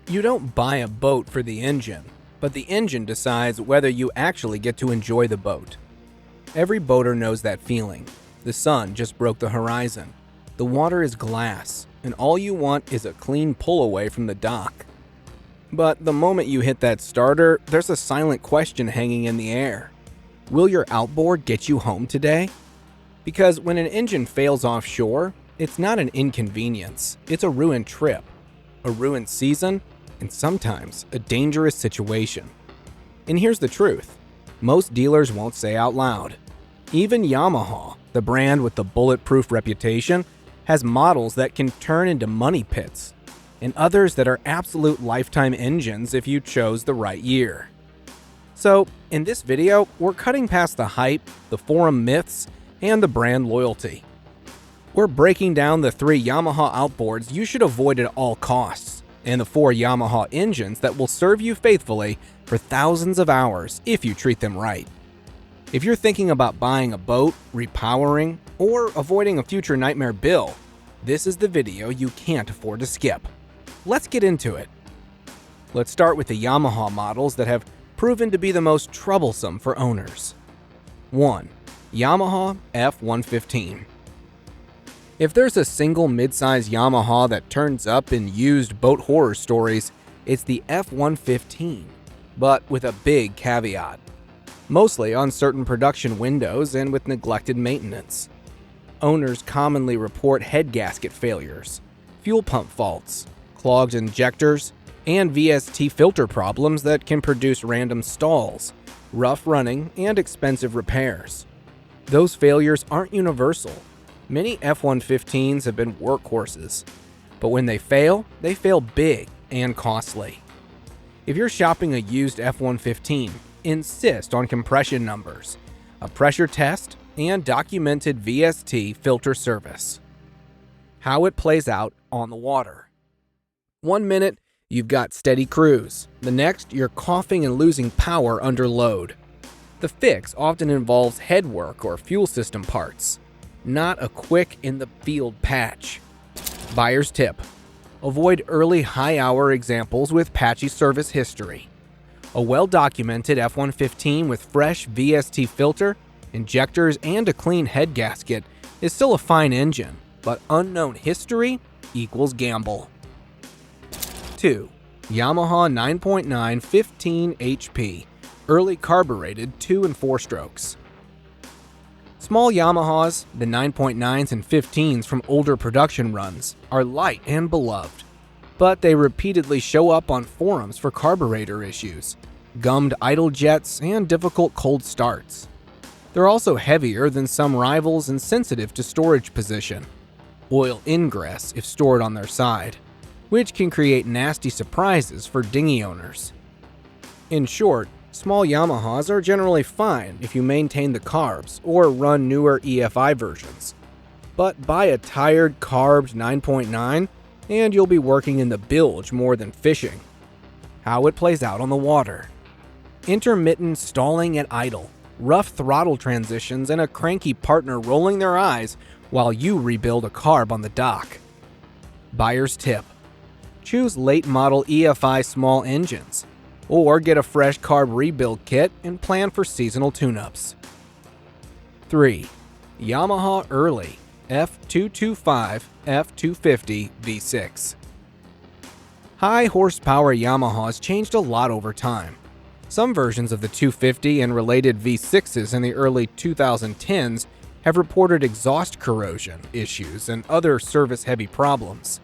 You don't buy a boat for the engine, but the engine decides whether you actually get to enjoy the boat. Every boater knows that feeling. The sun just broke the horizon. The water is glass, and all you want is a clean pull away from the dock. But the moment you hit that starter, there's a silent question hanging in the air. Will your outboard get you home today? Because when an engine fails offshore, it's not an inconvenience, it's a ruined trip, a ruined season, and sometimes a dangerous situation. And here's the truth. Most dealers won't say out loud. Even Yamaha, the brand with the bulletproof reputation, has models that can turn into money pits, and others that are absolute lifetime engines if you chose the right year. So, in this video, we're cutting past the hype, the forum myths, and the brand loyalty. We're breaking down the 3 Yamaha outboards you should avoid at all costs, and the 4 Yamaha engines that will serve you faithfully for thousands of hours if you treat them right. If you're thinking about buying a boat, repowering, or avoiding a future nightmare bill, this is the video you can't afford to skip. Let's get into it. Let's start with the Yamaha models that have proven to be the most troublesome for owners. 1. Yamaha F115. If there's a single midsize Yamaha that turns up in used boat horror stories, it's the F115, but with a big caveat. Mostly on certain production windows and with neglected maintenance. Owners commonly report head gasket failures, fuel pump faults, clogged injectors, and VST filter problems that can produce random stalls, rough running, and expensive repairs. Those failures aren't universal. Many F115s have been workhorses, but when they fail big and costly. If you're shopping a used F115, insist on compression numbers, a pressure test, and documented VST filter service. How it plays out on the water. 1 minute, you've got steady cruise. The next, you're coughing and losing power under load. The fix often involves headwork or fuel system parts, not a quick in-the-field patch. Buyer's tip: avoid early high-hour examples with patchy service history. A well-documented F115 with fresh VST filter, injectors, and a clean head gasket is still a fine engine, but unknown history equals gamble. 2. Yamaha 9.9 15 HP, early carbureted 2 and 4 strokes. Small Yamahas, the 9.9s and 15s from older production runs, are light and beloved, but they repeatedly show up on forums for carburetor issues, gummed idle jets, and difficult cold starts. They're also heavier than some rivals and sensitive to storage position, oil ingress if stored on their side, which can create nasty surprises for dinghy owners. In short, small Yamahas are generally fine if you maintain the carbs or run newer EFI versions. But buy a tired, carbed 9.9 and you'll be working in the bilge more than fishing. How it plays out on the water. Intermittent stalling at idle, rough throttle transitions, and a cranky partner rolling their eyes while you rebuild a carb on the dock. Buyer's tip: choose late model EFI small engines, or get a fresh carb rebuild kit and plan for seasonal tune-ups. 3. Yamaha Early F225 F250 V6. High horsepower Yamahas changed a lot over time. Some versions of the 250 and related V6s in the early 2010s have reported exhaust corrosion issues and other service-heavy problems.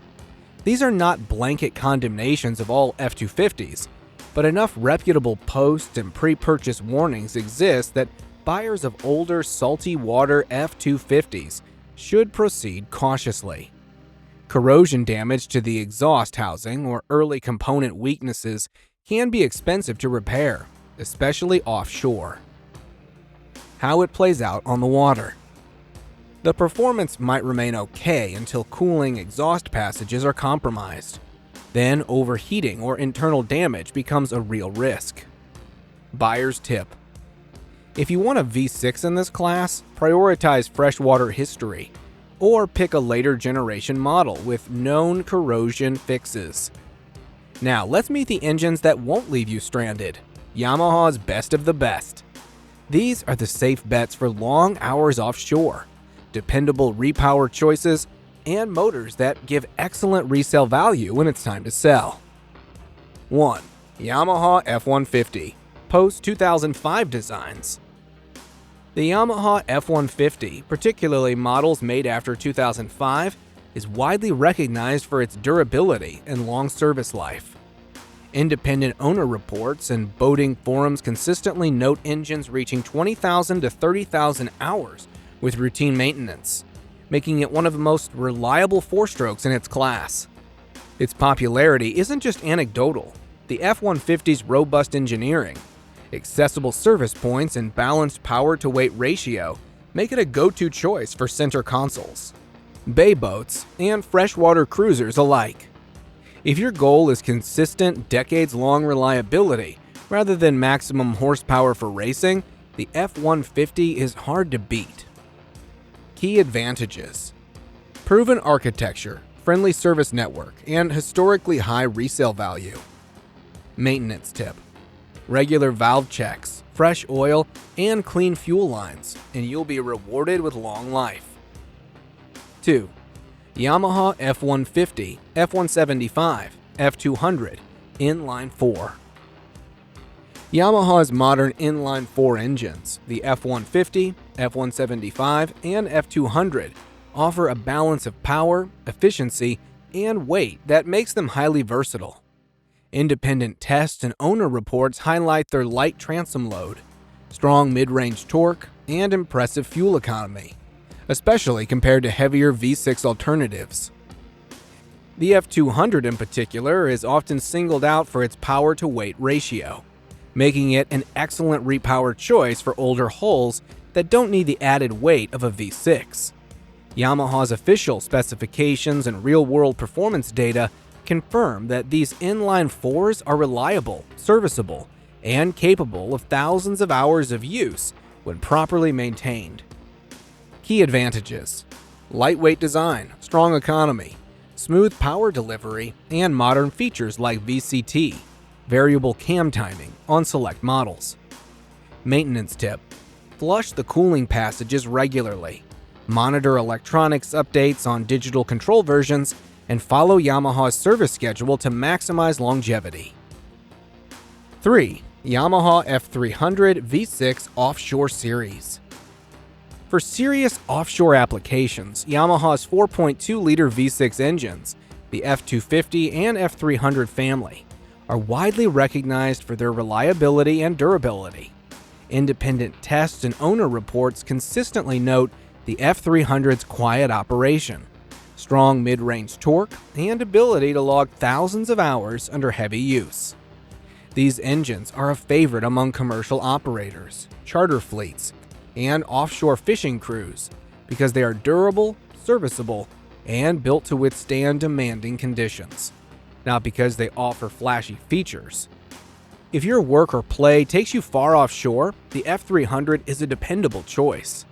These are not blanket condemnations of all F250s, but enough reputable post and pre-purchase warnings exist that buyers of older salty water F250s should proceed cautiously. Corrosion damage to the exhaust housing or early component weaknesses can be expensive to repair, especially offshore. How it plays out on the water. The performance might remain okay until cooling exhaust passages are compromised. Then overheating or internal damage becomes a real risk. Buyer's tip: if you want a V6 in this class, prioritize freshwater history, or pick a later generation model with known corrosion fixes. Now let's meet the engines that won't leave you stranded. Yamaha's best of the best. These are the safe bets for long hours offshore, dependable repower choices, and motors that give excellent resale value when it's time to sell. 1. Yamaha F-150, post-2005 designs. The Yamaha F-150, particularly models made after 2005, is widely recognized for its durability and long service life. Independent owner reports and boating forums consistently note engines reaching 20,000 to 30,000 hours with routine maintenance, making it one of the most reliable four-strokes in its class. Its popularity isn't just anecdotal. The F-150's robust engineering, accessible service points, and balanced power-to-weight ratio make it a go-to choice for center consoles, bay boats, and freshwater cruisers alike. If your goal is consistent, decades-long reliability rather than maximum horsepower for racing, the F-150 is hard to beat. Key advantages: proven architecture, friendly service network, and historically high resale value. Maintenance tip: regular valve checks, fresh oil, and clean fuel lines, and you'll be rewarded with long life. 2. Yamaha F-150, F-175, F-200, Inline 4. Yamaha's modern inline 4 engines, the F-150, F-175, and F-200, offer a balance of power, efficiency, and weight that makes them highly versatile. Independent tests and owner reports highlight their light transom load, strong mid-range torque, and impressive fuel economy, especially compared to heavier V6 alternatives. The F-200 in particular is often singled out for its power-to-weight ratio, making it an excellent repower choice for older hulls that don't need the added weight of a V6. Yamaha's official specifications and real-world performance data confirm that these inline 4s are reliable, serviceable, and capable of thousands of hours of use when properly maintained. Key advantages: lightweight design, strong economy, smooth power delivery, and modern features like VCT, variable cam timing, on select models. Maintenance tip: flush the cooling passages regularly, monitor electronics updates on digital control versions, and follow Yamaha's service schedule to maximize longevity. 3. Yamaha F300 V6 Offshore Series. For serious offshore applications, Yamaha's 4.2-liter V6 engines, the F250 and F300 family, are widely recognized for their reliability and durability. Independent tests and owner reports consistently note the F300's quiet operation, strong mid-range torque, and ability to log thousands of hours under heavy use. These engines are a favorite among commercial operators, charter fleets, and offshore fishing crews because they are durable, serviceable, and built to withstand demanding conditions, not because they offer flashy features. If your work or play takes you far offshore, the F300 is a dependable choice.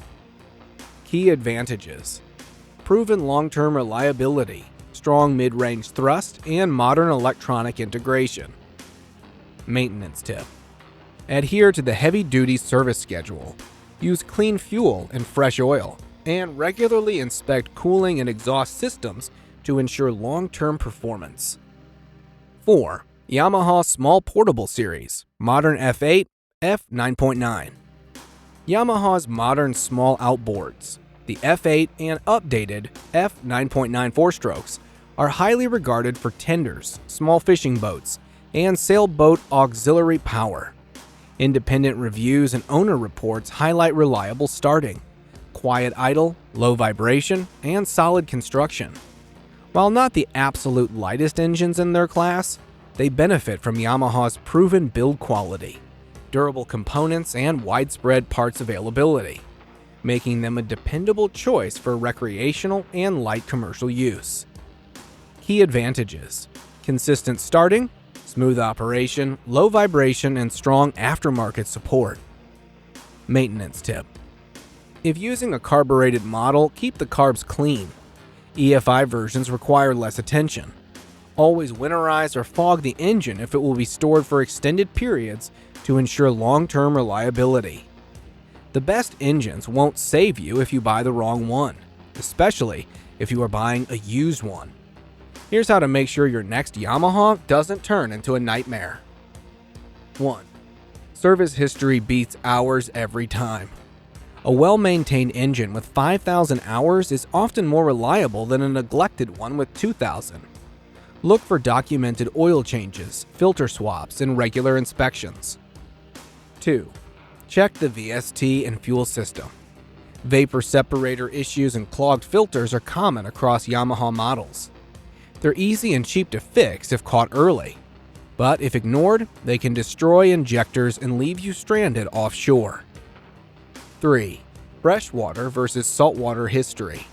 Key advantages: proven long-term reliability, strong mid-range thrust, and modern electronic integration. Maintenance tip: adhere to the heavy-duty service schedule. Use clean fuel and fresh oil, and regularly inspect cooling and exhaust systems to ensure long-term performance. 4. Yamaha Small Portable Series, Modern F8, F9.9. Yamaha's modern small outboards, the F8 and updated F9.9 four-strokes, are highly regarded for tenders, small fishing boats, and sailboat auxiliary power. Independent reviews and owner reports highlight reliable starting, quiet idle, low vibration, and solid construction. While not the absolute lightest engines in their class, they benefit from Yamaha's proven build quality, durable components, and widespread parts availability, making them a dependable choice for recreational and light commercial use. Key advantages: consistent starting, smooth operation, low vibration, and strong aftermarket support. Maintenance tip: if using a carbureted model, keep the carbs clean. EFI versions require less attention. Always winterize or fog the engine if it will be stored for extended periods to ensure long-term reliability. The best engines won't save you if you buy the wrong one, especially if you are buying a used one. Here's how to make sure your next Yamaha doesn't turn into a nightmare. 1. Service history beats hours every time. A well-maintained engine with 5,000 hours is often more reliable than a neglected one with 2,000. Look for documented oil changes, filter swaps, and regular inspections. 2. Check the VST and fuel system. Vapor separator issues and clogged filters are common across Yamaha models. They're easy and cheap to fix if caught early, but if ignored, they can destroy injectors and leave you stranded offshore. 3. Freshwater versus saltwater history.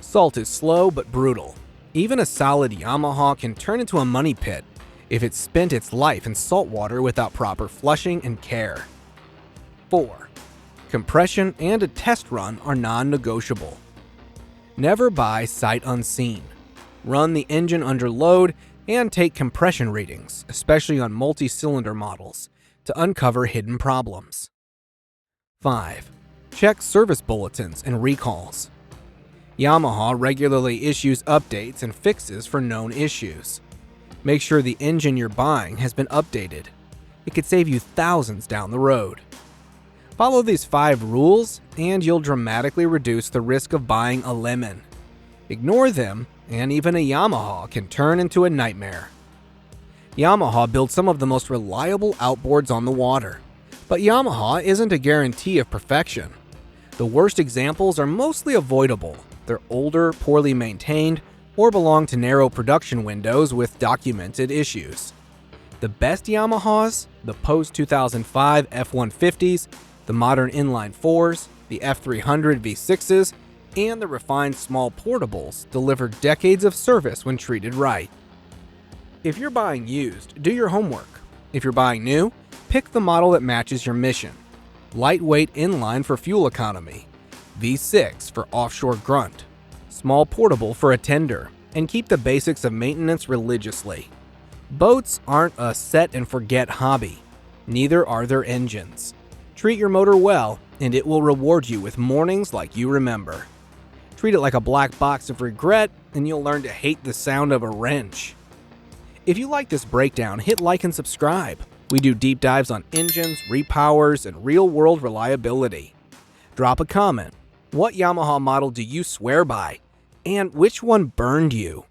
Salt is slow but brutal. Even a solid Yamaha can turn into a money pit if it's spent its life in saltwater without proper flushing and care. 4. Compression and a test run are non-negotiable. Never buy sight unseen. Run the engine under load and take compression readings, especially on multi-cylinder models, to uncover hidden problems. 5. Check service bulletins and recalls. Yamaha regularly issues updates and fixes for known issues. Make sure the engine you're buying has been updated. It could save you thousands down the road. Follow these 5 rules and you'll dramatically reduce the risk of buying a lemon. Ignore them and even a Yamaha can turn into a nightmare. Yamaha builds some of the most reliable outboards on the water, but Yamaha isn't a guarantee of perfection. The worst examples are mostly avoidable. They're older, poorly maintained, or belong to narrow production windows with documented issues. The best Yamahas, the post-2005 F-150s, the modern inline 4s, the F300 V6s, and the refined small portables deliver decades of service when treated right. If you're buying used, do your homework. If you're buying new, pick the model that matches your mission. Lightweight inline for fuel economy, V6 for offshore grunt, small portable for a tender, and keep the basics of maintenance religiously. Boats aren't a set-and-forget hobby. Neither are their engines. Treat your motor well, and it will reward you with mornings like you remember. Treat it like a black box of regret, and you'll learn to hate the sound of a wrench. If you like this breakdown, hit like and subscribe. We do deep dives on engines, repowers, and real-world reliability. Drop a comment. What Yamaha model do you swear by? And which one burned you?